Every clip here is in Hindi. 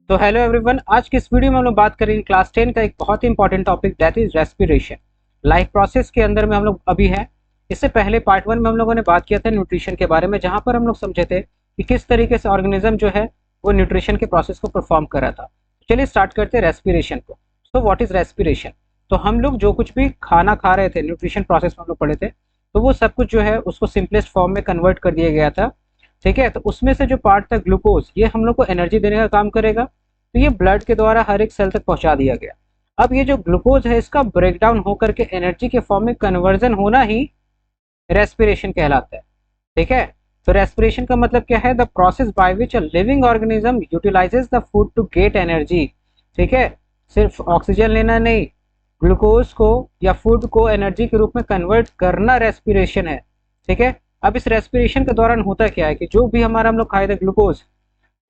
तो हेलो एवरीवन, आज की इस वीडियो में हम लोग बात करेंगे क्लास 10 का एक बहुत ही important topic that is respiration. Life process के अंदर में हम लोग अभी हैं। इससे पहले पार्ट 1 में हम लोगों ने बात किया था न्यूट्रिशन के बारे में, जहां पर हम लोग समझे थे कि किस तरीके से ऑर्गेनिज्म जो है वो न्यूट्रिशन के प्रोसेस को परफॉर्म कर रहा था। चलिए स्टार्ट करते हैं रेस्पिरेशन को। So what is respiration? तो हम लोग जो कुछ भी खाना खा रहे थे, न्यूट्रिशन प्रोसेस में हम लोग पढ़े थे, तो वो सब कुछ जो है उसको सिंपलेस्ट फॉर्म में कन्वर्ट कर दिया गया था। ठीक है, तो उसमें से जो पार्ट था ग्लूकोज, ये हम लोग को एनर्जी देने का काम करेगा। तो ये ब्लड के द्वारा हर एक सेल तक पहुंचा दिया गया। अब ये जो ग्लूकोज है, इसका ब्रेकडाउन होकर के एनर्जी के फॉर्म में कन्वर्जन होना ही रेस्पिरेशन कहलाता है। ठीक है, तो रेस्पिरेशन का मतलब क्या है? The process by which a living organism utilises the food to get energy. ठीक है, सिर्फ ऑक्सीजन लेना नहीं, ग्लूकोज को या फूड को एनर्जी के रूप में कन्वर्ट करना रेस्पिरेशन है। ठीक है, अब इस रेस्पिरेशन के दौरान होता क्या है कि जो भी हमारा हम लोग खाए थे ग्लूकोज,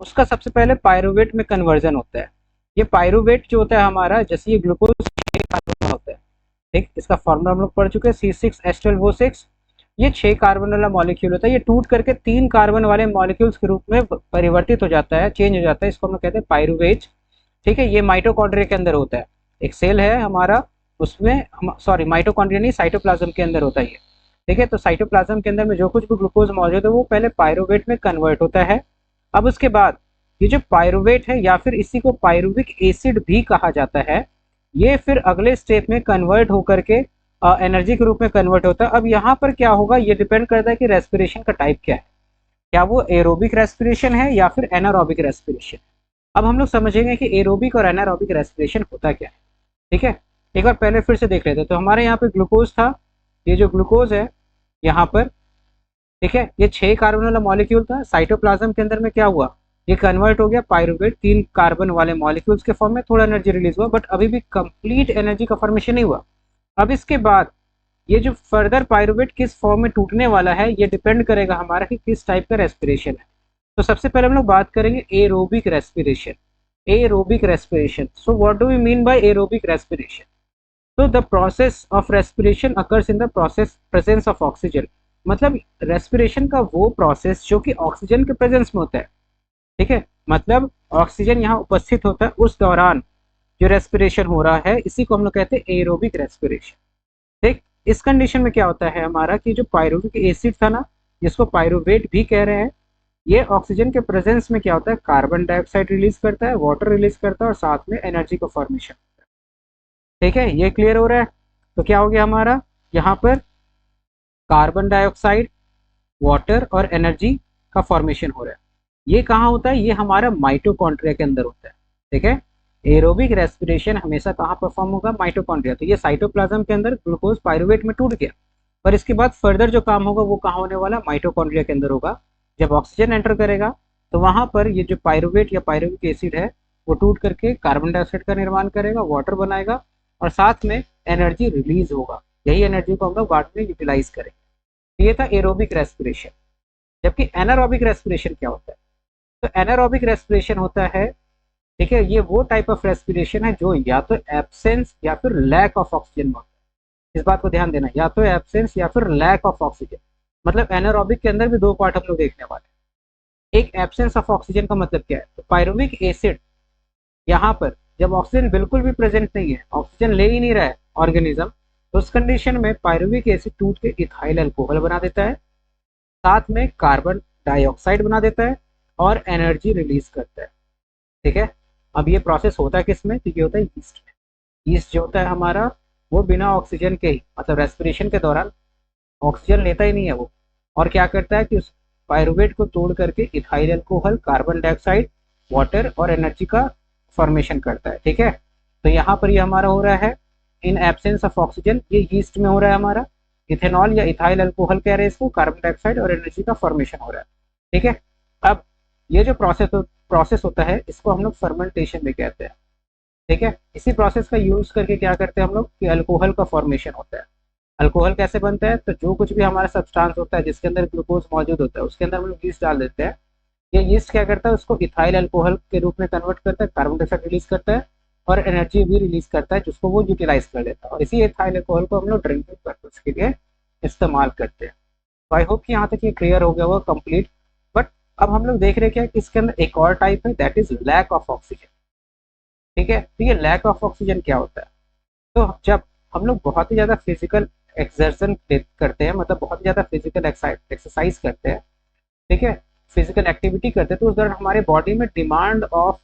उसका सबसे पहले पायरुवेट में कन्वर्जन होता है। ये पायरुवेट जो होता है हमारा, जैसे ये ग्लूकोज होता है। ठीक, इसका फॉर्मूला हम लोग पढ़ चुके हैं, C6H12O6। ये 6 कार्बन वाला मॉलिक्यूल होता है। ये टूट करके 3 कार्बन वाले मॉलिक्यूल्स के रूप में परिवर्तित हो जाता है, चेंज हो जाता है। इसको हम लोग कहते हैं पायरुवेट। ठीक है, ये माइटोकॉन्ड्रिया के अंदर होता है। एक सेल है हमारा, उसमें सॉरी माइटोकॉन्ड्रिया नहीं, साइटोप्लाज्म के अंदर होता है ये। ठीक है, तो साइटोप्लाज्म के अंदर में जो कुछ भी ग्लूकोज मौजूद है वो पहले पायरुवेट में कन्वर्ट होता है। अब उसके बाद ये जो पायरुवेट है, या फिर इसी को पायरुविक एसिड भी कहा जाता है, ये फिर अगले स्टेप में कन्वर्ट होकर के एनर्जी के रूप में कन्वर्ट होता है। अब यहाँ पर क्या होगा, ये डिपेंड करता है कि रेस्पिरेशन का टाइप क्या है। क्या वो एरोबिक रेस्पिरेशन है या फिर एनारोबिक रेस्पिरेशन। अब हम लोग समझेंगे कि एरोबिक और एनारोबिक रेस्पिरेशन होता क्या है। ठीक है, एक बार पहले फिर से देख लेते हैं। तो हमारे यहाँ पे ग्लूकोज था, ये जो ग्लूकोज है यहाँ पर, ठीक है, ये 6 कार्बन वाला मॉलिक्यूल था। साइटोप्लाज्म के अंदर में क्या हुआ, ये कन्वर्ट हो गया पायरुवेट 3 कार्बन वाले मॉलिक्यूल्स के फॉर्म में। थोड़ा एनर्जी रिलीज हुआ, बट अभी भी कंप्लीट एनर्जी का फॉर्मेशन नहीं हुआ। अब इसके बाद ये जो फर्दर पायरुवेट किस फॉर्म में टूटने वाला है, ये डिपेंड करेगा हमारा कि किस टाइप का रेस्पिरेशन है। तो सबसे पहले हम लोग बात करेंगे aerobic respiration. Aerobic respiration, so what do we mean by aerobic respiration? तो the process of respiration occurs in the process presence of oxygen. मतलब रेस्पिरेशन का वो प्रोसेस जो कि ऑक्सीजन के प्रेजेंस में होता है। ठीक है, मतलब ऑक्सीजन यहाँ उपस्थित होता है उस दौरान जो रेस्पिरेशन हो रहा है, इसी को हम लोग कहते हैं एरोबिक रेस्पिरेशन। ठीक, इस कंडीशन में क्या होता है हमारा कि जो पायरुविक एसिड था ना, जिसको पायरुवेट भी कह रहे हैं, ये ऑक्सीजन के प्रेजेंस में क्या होता है, कार्बन डाइऑक्साइड रिलीज करता है, वाटर रिलीज करता है और साथ में एनर्जी का फॉर्मेशन। ठीक है, ये क्लियर हो रहा है? तो क्या हो गया हमारा यहाँ पर, कार्बन डाइऑक्साइड, वाटर और एनर्जी का फॉर्मेशन हो रहा है। ये कहाँ होता है? ये हमारा माइटोकॉन्ड्रिया के अंदर होता है। ठीक है, एरोबिक रेस्पिरेशन हमेशा कहाँ परफॉर्म होगा? माइटोकॉन्ड्रिया। तो ये साइटोप्लाज्म के अंदर ग्लूकोज पायरुवेट में टूट गया, पर इसके बाद फर्दर जो काम होगा वो कहाँ होने वाला? माइटोकॉन्ड्रिया के अंदर होगा। जब ऑक्सीजन एंटर करेगा तो वहां पर ये जो पायरुवेट या पायरुविक एसिड है, वो टूट करके कार्बन डाइऑक्साइड का निर्माण करेगा, वाटर बनाएगा और साथ में एनर्जी रिलीज होगा। यही एनर्जी को हम लोग बाद में यूटिलाइज करेंगे। ये था एरोबिक रेस्पिरेशन। जबकि एनारोबिक रेस्पिरेशन क्या होता है? तो एनारोबिक रेस्पिरेशन होता है, ठीक है, ये वो टाइप ऑफ रेस्पिरेशन है जो या तो एब्सेंस या फिर लैक ऑफ ऑक्सीजन में होता है। इस बात को ध्यान देना, या तो एब्सेंस या फिर लैक ऑफ ऑक्सीजन। मतलब एनारोबिक के अंदर भी 2 पार्ट हम लोग देखने वाले हैं। एक एब्सेंस ऑफ ऑक्सीजन का मतलब क्या है? तो पायरुविक एसिड यहाँ पर जब ऑक्सीजन बिल्कुल भी प्रेजेंट नहीं है, ऑक्सीजन ले ही नहीं रहा है ऑर्गेनिज्म, तो उस कंडीशन में पायरुविक एसिड टूट के इथाइल अल्कोहल बना देता है, साथ में कार्बन डाइऑक्साइड बना देता है और एनर्जी रिलीज करता है। ठीक है, अब ये प्रोसेस होता है किसमें? तो ये होता है यीस्ट में। यीस्ट जो होता है हमारा, वो बिना ऑक्सीजन के ही, मतलब रेस्पिरेशन के दौरान ऑक्सीजन लेता ही नहीं है वो, और क्या करता है कि उस पायरुवेट को तोड़ करके ethyl alcohol, carbon dioxide, water और एनर्जी का फॉर्मेशन करता है। ठीक है, तो यहाँ पर ये हमारा हो रहा है इन एब्सेंस ऑफ ऑक्सीजन, ये यीस्ट में हो रहा है हमारा। इथेनॉल या इथाइल अल्कोहल कह रहे हैं इसको, कार्बन डाइऑक्साइड और एनर्जी का फॉर्मेशन हो रहा है। ठीक है, अब ये जो प्रोसेस होता है, इसको हम लोग फर्मेंटेशन भी कहते हैं। ठीक है, इसी प्रोसेस का यूज करके क्या करते हैं हम लोग कि अल्कोहल का फॉर्मेशन होता है। अल्कोहल कैसे बनता है? तो जो कुछ भी हमारा सब्सटेंस होता है जिसके अंदर ग्लूकोज मौजूद होता है, उसके अंदर हम लोग यीस्ट डाल देते हैं। ये यीस्ट क्या करता है? उसको इथाइल अल्कोहल के रूप में कन्वर्ट करता है, कार्बन डाइऑक्साइड रिलीज करता है और एनर्जी भी रिलीज करता है, जिसको वो यूटिलाइज कर लेता है। और इसी इथाइल अल्कोहल को हम लोग ड्रिंकिंग पर्पज के लिए इस्तेमाल करते हैं। तो आई होप कि यहाँ तक ये क्लियर हो गया होगा कंप्लीट। बट अब हम लोग देख रहे हैं कि इसके अंदर एक और टाइप है, that is lack of oxygen. ठीक है, तो ये लैक ऑफ ऑक्सीजन क्या होता है? तो जब हम लोग बहुत ही ज़्यादा फिजिकल एक्सर्शन करते हैं, मतलब बहुत ही ज़्यादा फिजिकल एक्सरसाइज करते हैं, ठीक है, फिजिकल एक्टिविटी करते हैं, तो उस दौरान हमारे बॉडी में डिमांड ऑफ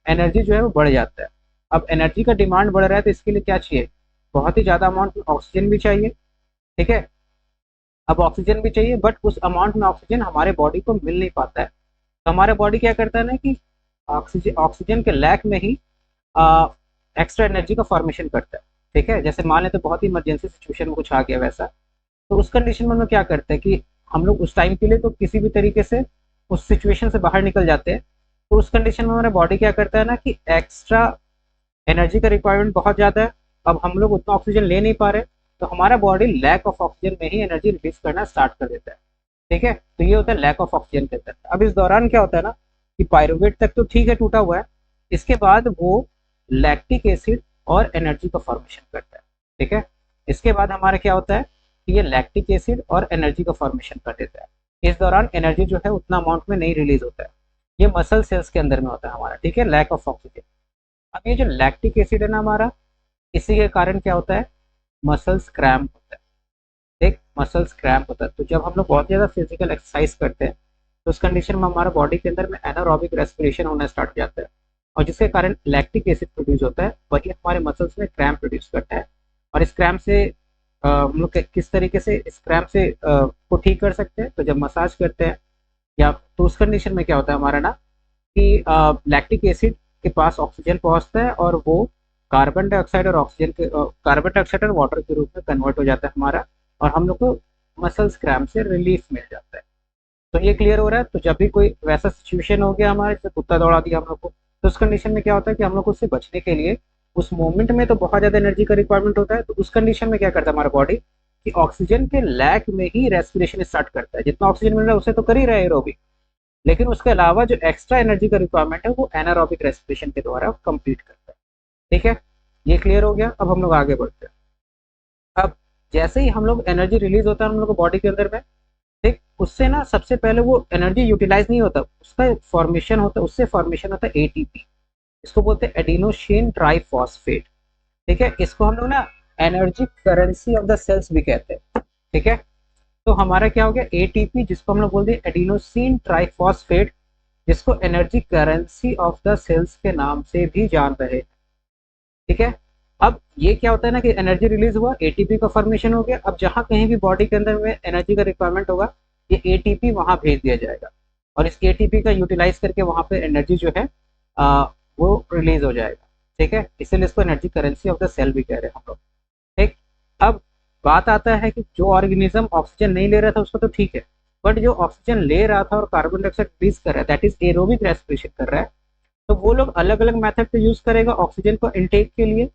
एनर्जी जो है वो बढ़ जाता है। अब एनर्जी का डिमांड बढ़ रहा है तो इसके लिए क्या चाहिए? बहुत ही ज़्यादा अमाउंट में ऑक्सीजन भी चाहिए। ठीक है, अब ऑक्सीजन भी चाहिए, बट उस अमाउंट में ऑक्सीजन हमारे बॉडी को मिल नहीं पाता है। तो हमारे बॉडी क्या करता है ना कि ऑक्सीजन ऑक्सीजन के लैक में ही एक्स्ट्रा एनर्जी का फॉर्मेशन करता है। ठीक है, जैसे मान लेते बहुत ही इमरजेंसी सिचुएशन में कुछ आ गया वैसा, तो उस कंडीशन में हम लोग क्या करते हैं कि हम लोग उस टाइम के लिए तो किसी भी तरीके से उस सिचुएशन से बाहर निकल जाते हैं। तो उस कंडीशन में हमारा बॉडी क्या करता है ना कि एक्स्ट्रा एनर्जी का रिक्वायरमेंट बहुत ज़्यादा है, अब हम लोग उतना ऑक्सीजन ले नहीं पा रहे, तो हमारा बॉडी लैक ऑफ ऑक्सीजन में ही एनर्जी रिलीज करना स्टार्ट कर देता है। ठीक है, तो ये होता है लैक ऑफ ऑक्सीजन के अंदर। अब इस दौरान क्या होता है ना कि पायरुवेट तक तो ठीक है, टूटा हुआ है, इसके बाद वो लैक्टिक एसिड और एनर्जी का फॉर्मेशन करता है। ठीक है, इसके बाद हमारा क्या होता है कि ये लैक्टिक एसिड और एनर्जी का फॉर्मेशन कर देता है। इस दौरान एनर्जी जो है उतना अमाउंट में नहीं रिलीज होता है, ये मसल सेल्स के अंदर में होता है हमारा। ठीक है, लैक ऑफ ऑक्सीजन। अब ये जो लैक्टिक एसिड है ना हमारा, इसी के कारण क्या होता है? मसल्स क्रैम्प होता है। देख, मसल्स क्रैम्प होता है, तो जब हम लोग बहुत ज़्यादा फिजिकल एक्सरसाइज करते हैं तो उस कंडीशन में हमारा बॉडी के अंदर में एनारोबिक रेस्पिरेशन होना स्टार्ट हो जाता है, और जिसके कारण लैक्टिक एसिड प्रोड्यूस होता है, वही हमारे मसल्स में क्रैम्प प्रोड्यूस करता है। और इस क्रैम्प से हम लोग किस तरीके से इस क्रैम्प से को ठीक कर सकते हैं? तो जब मसाज करते हैं या तो उस कंडीशन में क्या होता है हमारा ना कि लैक्टिक एसिड के पास ऑक्सीजन पहुंचता है और वो कार्बन डाइऑक्साइड और ऑक्सीजन के कार्बन डाइऑक्साइड और वाटर के रूप में कन्वर्ट हो जाता है हमारा, और हम लोग को मसल्स क्रैम्प से रिलीफ मिल जाता है। तो ये क्लियर हो रहा है? तो जब भी कोई वैसा सिचुएशन हो गया हमारे, जैसे कुत्ता दौड़ा दिया हम लोग को, तो उस कंडीशन में क्या होता है कि हम लोग को उससे बचने के लिए उस मोमेंट में तो बहुत ज़्यादा एनर्जी का रिक्वायरमेंट होता है, तो उस कंडीशन में क्या करता है हमारा बॉडी कि ऑक्सीजन के लैक में ही रेस्पिरेशन स्टार्ट करता है। जितना ऑक्सीजन मिल रहा है उसे तो कर ही रहा है एरोबिक, लेकिन उसके अलावा जो एक्स्ट्रा एनर्जी का रिक्वायरमेंट है वो एनारोबिक रेस्पिरेशन के द्वारा कंप्लीट करता है। ठीक है, ये क्लियर हो गया? अब हम लोग आगे बढ़ते हैं। अब जैसे ही हम लोग एनर्जी रिलीज होता है हम लोग को बॉडी के अंदर में, ठीक, उससे ना सबसे पहले वो एनर्जी यूटिलाइज नहीं होता, उसका फॉर्मेशन होता है, उससे फॉर्मेशन होता है एटीपी। इसको बोलते हैं एडिनोसिन ट्राइफॉस्फेट। ठीक है, इसको हम लोग ना energy currency of the cells भी कहते हैं। ठीक है, तो हमारा क्या हो गया एटीपी, जिसको हम लोग बोलते हैं एडिनोसिन ट्राइफॉस्फेट, जिसको energy currency of the cells के नाम से भी जान रहे हैं। ठीक है, अब ये क्या होता है ना कि एनर्जी रिलीज हुआ, एटीपी का फॉर्मेशन हो गया, अब जहां कहीं भी बॉडी के अंदर में एनर्जी का रिक्वायरमेंट होगा ये एटीपी वहां भेज दिया जाएगा, और इस एटीपी का यूटिलाइज करके वहां पे एनर्जी जो है वो रिलीज हो जाएगा। ठीक है, इसीलिए इसको energy currency of the cell भी कह रहे हैं हम लोग। ठीक, अब बात आता है कि जो ऑर्गेनिज्म ऑक्सीजन नहीं ले रहा था उसको तो ठीक है, बट जो ऑक्सीजन ले रहा था और कार्बन डाइऑक्साइड रिलीज कर रहा है, दैट इज एरोबिक रेस्पिरेशन कर रहा है, तो वो लोग अलग अलग मेथड का यूज करेगा ऑक्सीजन को इनटेक के लिए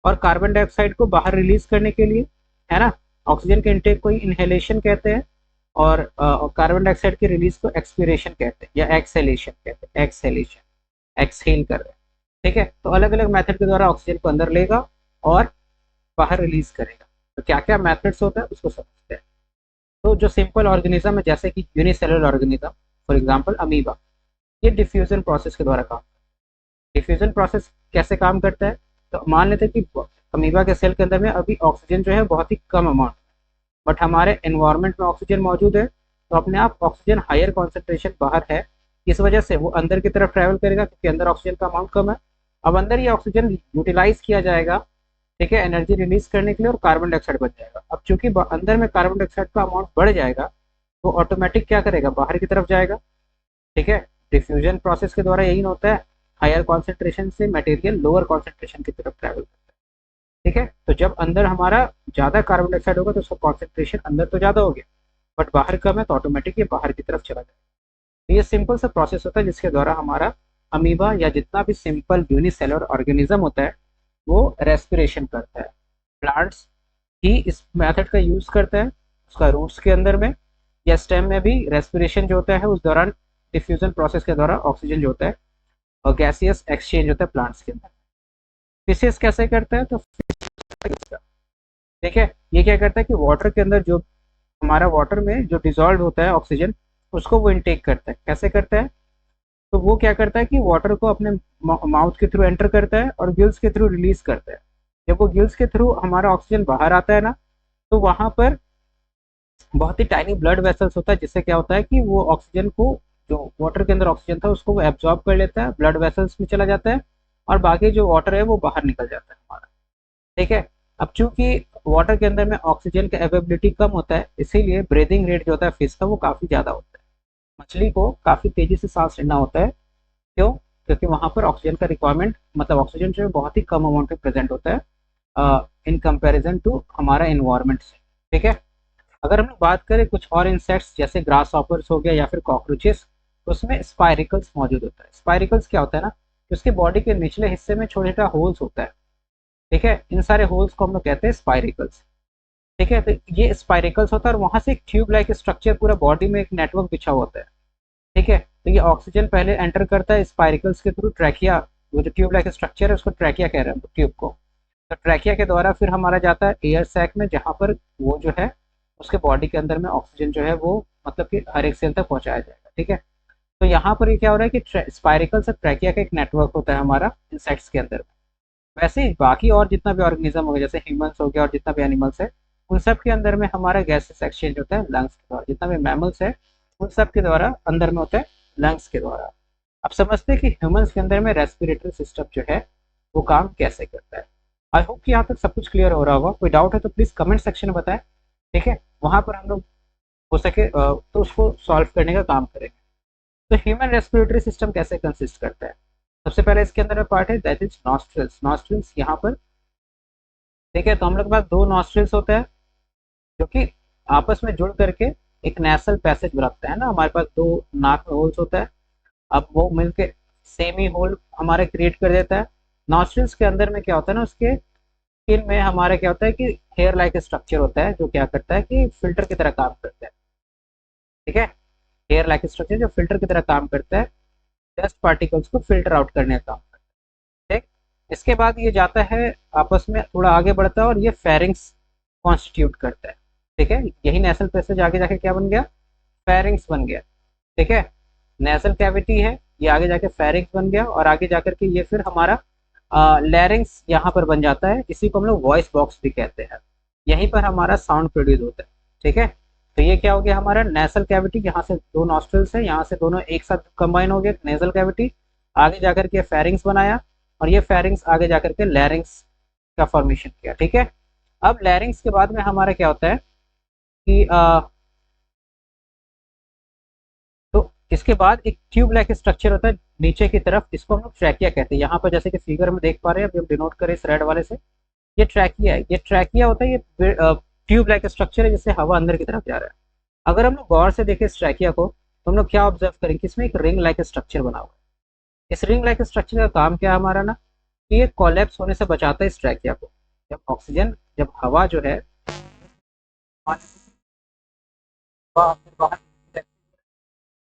और कार्बन डाइऑक्साइड को बाहर रिलीज करने के लिए, है ना। ऑक्सीजन के इनटेक को इनहेलेशन कहते हैं, और कार्बन डाइऑक्साइड के रिलीज को एक्सपीरेशन कहते हैं या एक्सहेलेशन कहते हैं। एक्सहेलेशन, एक्सहेल कर रहे हैं। ठीक है, तो अलग अलग मेथड के द्वारा ऑक्सीजन को अंदर लेगा और बाहर रिलीज करेगा। तो क्या क्या मेथड्स होता है उसको समझते हैं। तो जो सिंपल ऑर्गेनिज्म है जैसे कि unicellular organism, for example amoeba, ये डिफ्यूजन प्रोसेस के द्वारा काम, डिफ्यूजन प्रोसेस कैसे काम करता है? तो मान लेते हैं कि अमीबा के सेल के अंदर में अभी ऑक्सीजन जो है बहुत ही कम अमाउंट, बट हमारे एनवायरनमेंट में ऑक्सीजन मौजूद है, तो अपने आप ऑक्सीजन हायर कॉन्सेंट्रेशन बाहर है, इस वजह से वो अंदर की तरफ ट्रैवल करेगा क्योंकि अंदर ऑक्सीजन का अमाउंट कम है। अब अंदर ये ऑक्सीजन यूटिलाइज किया जाएगा, ठीक है, एनर्जी रिलीज करने के लिए, और कार्बन डाइऑक्साइड बन जाएगा। अब चूंकि अंदर में कार्बन डाइऑक्साइड का अमाउंट बढ़ जाएगा तो ऑटोमेटिक क्या करेगा, बाहर की तरफ जाएगा। ठीक है, डिफ्यूजन प्रोसेस के द्वारा यही होता है, हायर कॉन्सेंट्रेशन से मटेरियल लोअर कॉन्सेंट्रेशन की तरफ ट्रैवल करता है। ठीक है, तो जब अंदर हमारा ज़्यादा कार्बन डाइऑक्साइड होगा तो उसका कॉन्सेंट्रेशन अंदर तो ज़्यादा हो गया, बट बाहर कम है तो ऑटोमेटिक ये बाहर की तरफ चला जाएगा। तो ये सिंपल सा प्रोसेस होता है जिसके द्वारा हमारा अमीबा या जितना भी सिंपल यूनिसेलुलर ऑर्गेनिज्म होता है वो रेस्पिरेशन करता है। प्लांट्स ही इस मेथड का यूज़ करता है, उसका रूट्स के अंदर में या स्टेम में भी रेस्पिरेशन जो होता है उस दौरान डिफ्यूजन प्रोसेस के द्वारा ऑक्सीजन जो होता है और गैसियस एक्सचेंज होता है प्लांट्स के अंदर। फिशेस कैसे करता है? तो ठीक है, ये क्या करता है कि वाटर के अंदर जो हमारा वाटर में जो डिजॉल्व होता है ऑक्सीजन, उसको वो इनटेक करता है। कैसे करता है? तो वो क्या करता है कि वाटर को अपने माउथ के थ्रू एंटर करता है और गिल्स के थ्रू रिलीज करता है। जब वो गिल्स के थ्रू हमारा ऑक्सीजन बाहर आता है ना, तो वहां पर बहुत ही टाइनी ब्लड वेसल्स होता है, जिससे क्या होता है कि वो ऑक्सीजन को, जो वाटर के अंदर ऑक्सीजन था उसको वो एब्जॉर्ब कर लेता है, ब्लड वेसल्स में चला जाता है और बाकी जो वाटर है वो बाहर निकल जाता है हमारा। ठीक है। अब चूंकि वाटर के अंदर में ऑक्सीजन का अवेलेबिलिटी कम होता है, इसीलिए ब्रीदिंग रेट जो होता है फिश का वो काफी ज्यादा होता है। मछली को काफी तेजी से सांस लेना होता है। क्यों? क्योंकि वहां पर ऑक्सीजन का रिक्वायरमेंट, मतलब ऑक्सीजन जो है बहुत ही कम अमाउंट में प्रेजेंट होता है इन कंपैरिजन टू हमारा इन्वायरमेंट से। ठीक है। अगर हम लोग बात करें कुछ और इंसेक्ट्स जैसे ग्रास हॉपर्स हो गया या फिर कॉकरोचेस, तो उसमें स्पाइरिकल्स मौजूद होता है। स्पाइरिकल्स क्या होता है ना, कि उसके बॉडी के निचले हिस्से में छोटा छोटा होल्स होता है। ठीक है। इन सारे होल्स को हम लोग कहते हैं स्पाइरिकल्स। ठीक है। तो ये स्पाइरिकल्स होता है और वहां से एक ट्यूब लाइक स्ट्रक्चर पूरा बॉडी में एक नेटवर्क बिछा होता है। ठीक है। तो ये ऑक्सीजन पहले एंटर करता है स्पाइरिकल्स के थ्रू ट्रैकिया, वो जो ट्यूब लाइक स्ट्रक्चर है उसको ट्रैकिया कह रहे हैं ट्यूब को। तो ट्रैकिया के द्वारा फिर हमारा जाता है एयर सैक में, जहाँ पर वो जो है उसके बॉडी के अंदर में ऑक्सीजन जो है वो मतलब कि हर एक सेल तक पहुंचाया जाएगा। ठीक है। तो यहाँ पर ये क्या हो रहा है कि स्पाइरिकल से ट्रैकिया का एक नेटवर्क होता है हमारा इंसेक्ट्स के अंदर। वैसे ही बाकी और जितना भी ऑर्गेनिज्म हो गया, जैसे ह्यूमंस हो गया और जितना भी एनिमल्स है, उन सब के अंदर में हमारा गैसेस एक्सचेंज होता है लंग्स के द्वारा। जितना भी मैमल्स है उन सब के द्वारा अंदर में होता है लंग्स के द्वारा। अब समझते हैं कि ह्यूमंस के अंदर में रेस्पिरेटरी सिस्टम जो है वो काम कैसे करता है। आई होप कि यहाँ तक सब कुछ क्लियर हो रहा होगा। कोई डाउट है तो प्लीज कमेंट सेक्शन में बताएं। ठीक है। वहां पर हम लोग हो सके तो उसको सॉल्व करने का काम करेंगे। तो ह्यूमन रेस्पिरेटरी सिस्टम कैसे कंसिस्ट करता है? सबसे पहले इसके अंदर पार्ट है दैट इज नॉस्ट्रल्स। नॉस्ट्रल्स यहाँ पर, ठीक है, तो हम लोग के पास दो नॉस्ट्रल्स होते हैं जो कि आपस में जुड़ करके एक नेसल पैसेज बनाते हैं ना। हमारे पास दो नाक में होल्स होता है, अब वो मिलके सेमी होल हमारे क्रिएट कर देता है। नॉस्ट्रल्स के अंदर में क्या होता है ना, उसके स्किन में हमारे क्या होता है कि हेयर लाइक स्ट्रक्चर होता है, जो क्या करता है कि फिल्टर की तरह काम करता है। ठीक है। हेयर लाइक स्ट्रक्चर जो फिल्टर की तरह काम करता है, डस्ट पार्टिकल्स को फिल्टर आउट करने का काम करता है। ठीक। इसके बाद ये जाता है आपस में थोड़ा आगे बढ़ता है और ये फेरिंग्स कॉन्स्टिट्यूट करता है। ठीक है। यही नेसल पैसेज आगे जाके क्या बन गया? फेरिंग्स बन गया। ठीक है। नेसल कैविटी है, ये आगे जाके फेरिंग्स बन गया और आगे जाकर के ये फिर हमारा लैरिंग्स यहाँ पर बन जाता है। इसी को हम लोग वॉइस बॉक्स भी कहते हैं। यहीं पर हमारा साउंड प्रोड्यूस होता है। ठीक है। तो ये क्या हो गया हमारा नेसल कैविटी, यहाँ से दो नॉस्ट्रल्स है, यहाँ से दोनों एक साथ कंबाइन हो गए नेसल कैविटी, आगे जाकर के फेरिंग्स बनाया और ये फेरिंग्स आगे जाकर के लैरिंग्स का फॉर्मेशन किया। ठीक है। अब लैरिंग्स के बाद में हमारा क्या होता है कि तो इसके बाद एक ट्यूब लाइक स्ट्रक्चर होता है नीचे की तरफ, इसको हम लोग ट्रैकिया कहते हैं। यहाँ पर जैसे कि फिगर में देख पा रहे हैं, अभी हम डिनोट करें इस रेड वाले से, ये ट्रैकिया है। ये ट्रैकिया होता है, ये ट्यूब लाइक स्ट्रक्चर है जिससे हवा अंदर की तरफ जा रहा है। अगर हम लोग गौर से देखें इस ट्रैकिया को, तो हम लोग क्या ऑब्जर्व करेंगे कि इसमें एक रिंग लाइक स्ट्रक्चर बना हुआ है। इस रिंग लाइक स्ट्रक्चर का काम क्या है हमारा ना, कि ये कोलैप्स होने से बचाता है इस ट्रैकिया को। जब ऑक्सीजन, जब हवा जो है बाहर,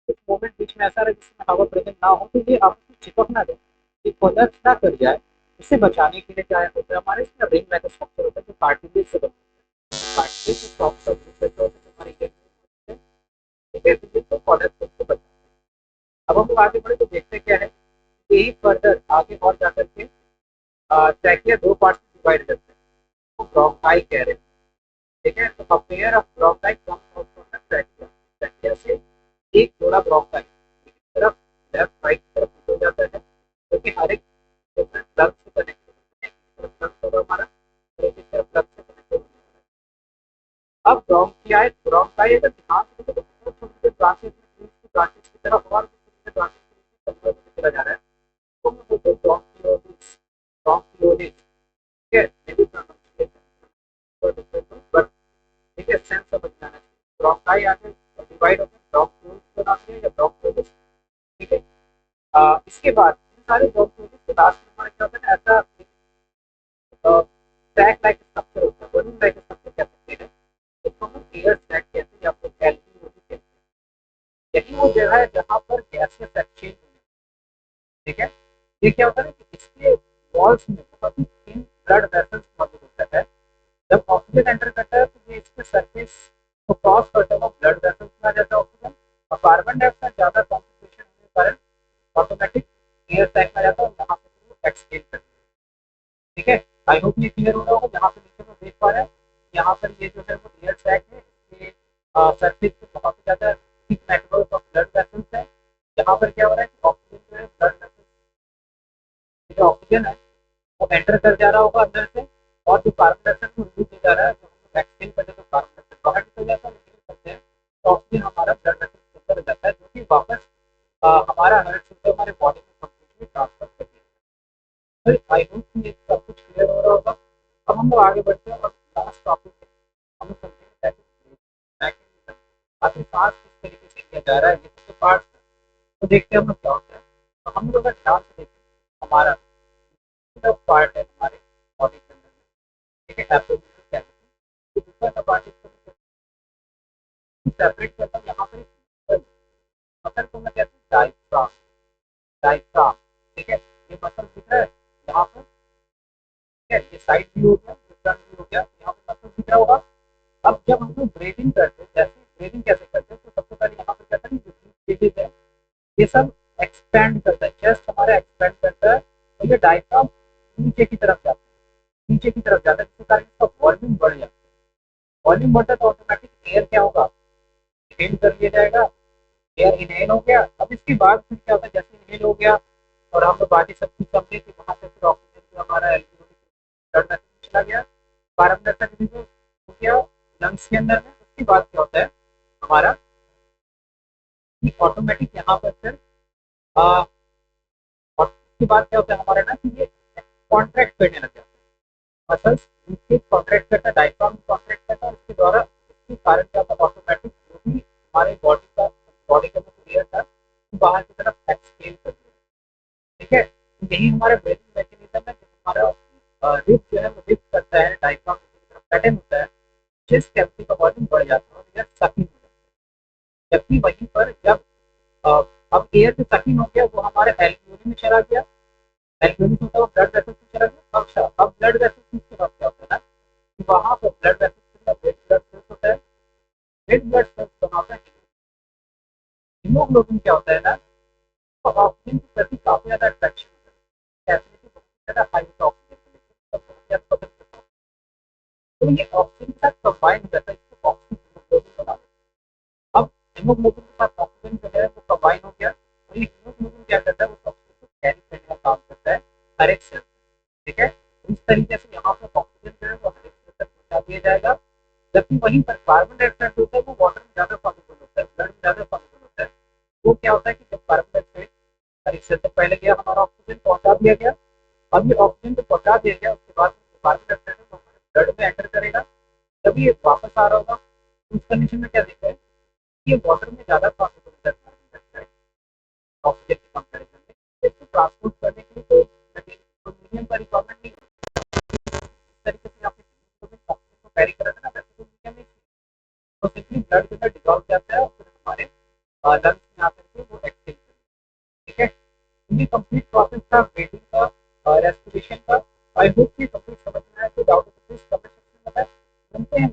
कुछ मोमेंट बीच में ऐसा रहे जिसमें हवा प्रेजेंट ना हो, तो ये आपस में चिपक ना जाए, ये कोलैप्स ना कर जाए, इससे बचाने के लिए क्या होता है हमारे इसमें रिंग लाइक स्ट्रक्चर होता है जो कार्टिलेज से बनता है। कार्टिलेज जो सॉफ्ट सर्फेस होता है हमारी, ठीक है, तो ये तो कोलैप्स से बचाता है। अब हम लोग आगे बढ़े तो देखते क्या है, यही फर्दर आगे और जाकर के ट्रैकिया दो पार्ट में डिवाइड करते हैं, तो ब्रोंकाई कह रहे हैं। ठीक है। तो a pair of bronchi comes out from the trachea. Trachea से एक जोड़ा ब्रोंकाई एक तरफ लेफ्ट राइट की तरफ निकल जाता है, क्योंकि हर एक डिफरेंट लंग से कनेक्ट होता है। एक तरफ लंग होगा हमारा और एक तरफ लंग से कनेक्ट होगा। अब ब्रोंकियाई, ब्रोंकाई अगर ध्यान से देखो तो छोटे छोटे ब्रांचेस ब्रांचेस की तरफ और ब्रांचेस चला जा रहा है, तो हम बोलते हैं ब्रोंकियोलिस। ब्रोंकियोलिस, ठीक है, मे बी प्रोनाउंसिएशन बट ठीक है, सेंस समझ में आना चाहिए। ब्रोंकाई आगे डिवाइड होते हैं ब्रोंकियोल्स के नाम से या ब्रोंकियोलिस। ठीक है। इसके बाद इन सारे ब्रोंकियोलिस के लास्ट में हमारा क्या होता है, ऐसा स्टैक लाइक स्ट्रक्चर होता है, बलून लाइक स्ट्रक्चर कह सकते हैं, इसको हम एयर स्टैक कहते हैं या फिर एल्वेओली कहते हैं। यही वो जगह है जहाँ पर गैसेस एक्सचेंज होते हैं। ठीक है। ये क्या होता है कि इसके वॉल्स में बहुत ही थिन ब्लड वेसल्स मौजूद होता है। जब ऑक्सीजन एंटर करता है तो ये इसके सरफेस को क्रॉस करते हुए ब्लड वेसल्स में आ जाता है ऑक्सीजन, और कार्बन डाइऑक्साइड ज़्यादा कॉन्सेंट्रेशन होने के कारण ऑटोमेटिक एयर सैक में जाता है और यहाँ पे एक्सपेल करता है। ठीक है, आई होप ये क्लियर हो रहा होगा। यहाँ पे नीचे में देख पा रहे हैं, यहाँ पर ये जो है वो एयर सैक है, इसके सरफेस पे बहुत ही ज़्यादा thick network of blood vessels है। यहाँ पर क्या हो रहा है कि ऑक्सीजन जो है ब्लड वेसल्स, जो ऑक्सीजन है वो एंटर कर जा रहा होगा अंदर से, और जो कार्बन डाइऑक्साइड को रिलीज हो जा रहा है, जो हम एक्सपेल करते हैं तो कार्बन डाइऑक्साइड बाहर निकल जाता है, रिलीज करते हैं तो ऑक्सीजन हमारा ब्लड वेसल्स के अंदर जाता है, जो कि वापस हमारा हार्ट से हमारे बॉडी में कंप्लीटली ट्रांसफर कर दिया। तो आई होप कि ये सब कुछ क्लियर हो रहा होगा। अब हम लोग आगे बढ़ते हैं और लास्ट टॉपिक है, हम लोग समझेंगे मैकेनिज्म, आखिर सांस किस तरीके से लिया जा रहा है, ये सब पार्ट। तो देखते हैं हम लोग क्या होता है। तो हम लोग अगर ध्यान से देखें, हमारा पार्ट है हमारे बॉडी के अंदर में, ठीक है, एब्डोमिनल कैविटी, तो दूसरा का पार्ट इसको सेपरेट करता हूँ। यहाँ पर मसल को मैं कहता हूँ डायफ्राम, डायफ्राम, ठीक है, ये मसल दिख रहा है यहाँ पर, ठीक है, ये साइड व्यू हो गया, ये फ्रंट व्यू हो गया, यहाँ पर मसल दिख रहा होगा। अब जब हम लोग ब्रीदिंग करते हैं, जैसे ब्रीदिंग कैसे करते हैं, तो सबसे पहले यहाँ पर कहते हैं जो स्टेजेस है ये सब एक्सपेंड करता है, चेस्ट हमारा एक्सपेंड करता है, तो ये डायफ्राम नीचे की तरफ जाता है, नीचे की तरफ जाता है, जिसके कारण इसका वॉल्यूम बढ़ जाता है। वॉल्यूम बढ़ता है तो ऑटोमेटिक एयर क्या होगा, इनहेल कर लिया जाएगा, एयर इनहेल हो गया। अब इसके बाद फिर क्या होता है, जैसे इनहेल हो गया और हम लोग बाकी सब कुछ समझे कि वहाँ से फिर ऑक्सीजन जो हमारा ब्लड में चला गया, कार्बन डाइऑक्साइड हो गया लंग्स के अंदर में। उसके बाद क्या होता है हमारा कि ऑटोमेटिक यहाँ पर फिर और उसके बाद क्या होता है हमारा ना कि ये कॉन्ट्रैक्ट करने लग जाता है, मसल्स नीचे कॉन्ट्रैक्ट करता है, डायफ्राम कॉन्ट्रैक्ट करता है, और इसके द्वारा इसके कारण क्या होता है ऑटोमेटिक जो भी हमारे बॉडी का जो एयर था वो बाहर की तरफ एक्सपेल कर दिया। ठीक है, तो यही हमारा ब्रीथिंग मैकेनिज्म है। जब हमारा रिब जो है वो लिफ्ट करता है, डायफ्राम की तरफ पैटर्न होता है, चेस्ट कैविटी का वॉल्यूम बढ़ जाता है और एयर सकिंग हो जाता है। जबकि वहीं पर जब अ, अब एयर जो सकिंग हो गया वो हमारे एल्वियोली में चला गया, एल्वियोली होता है ब्लड वेसल्स में चला गया। अब ब्लड वेसल्स के बाद क्या होता है ना कि वहाँ पर blood vessels red blood cells होता है, रेड ब्लड सेल्स बनाता है हीमोग्लोबिन। क्या होता है ना, तो ऑक्सीजन के प्रति काफी ज्यादा अट्रैक्शन होता है, एसिडिटी बहुत ज्यादा हाई होता है ऑक्सीजन के लिए, तो बहुत ज्यादा पसंद करता है। तो ये ऑक्सीजन के साथ कंबाइन हो जाता है, इसको ऑक्सीजन हीमोग्लोबिन बना देता है। अब हीमोग्लोबिन के साथ ऑक्सीजन जो है वो कंबाइन हो गया, और ये हीमोग्लोबिन क्या करता है, वो ऑक्सीजन को कैरी करने का काम करता है हर एक सेल। ठीक है, तो इस तरीके से यहाँ पर ऑक्सीजन जो है वो हर एक सेल तक पहुँचा दिया जाएगा। जबकि वहीं पर कार्बन डाइऑक्साइड जो होता है वो वाटर में ज्यादा सॉल्युबल होता है, ब्लड में ज्यादा सॉल्युबल होता है। वो क्या होता है कि जब कार्बन डाइऑक्साइड हर एक सेल तक पहले गया, हमारा ऑक्सीजन पहुंचा दिया गया, अब ये ऑक्सीजन को पहुंचा दिया गया, उसके बाद कार्बन डाइऑक्साइड वो हमारे ब्लड में एंटर करेगा, जब ये वापस आ रहा होगा उस कंडीशन में क्या देखते हैं कि ये वाटर में ज्यादा सॉल्युबल होता है कार्बन डाइऑक्साइड ऑक्सीजन के कंपैरिजन में। इसको ट्रांसपोर्ट करने के लिए तो मीडियम का रिक्वायरमेंट नहीं है। इस तरीके से आपने ऑक्सीजन को कैरी करा था ना, वैसे तो मीडियम नहीं, तो सिंपली ब्लड के अंदर डिजॉल्व जाता है और फिर हमारे लंग्स में आकर के वो एक्सहेल करता है। ठीक है, ये कंप्लीट प्रोसेस था ब्रीथिंग का, रेस्पिरेशन का। आई होप कि कंप्लीट समझ में आया। तो डाउट प्लीज कमेंट सेक्शन में बताएं। मिलते हैं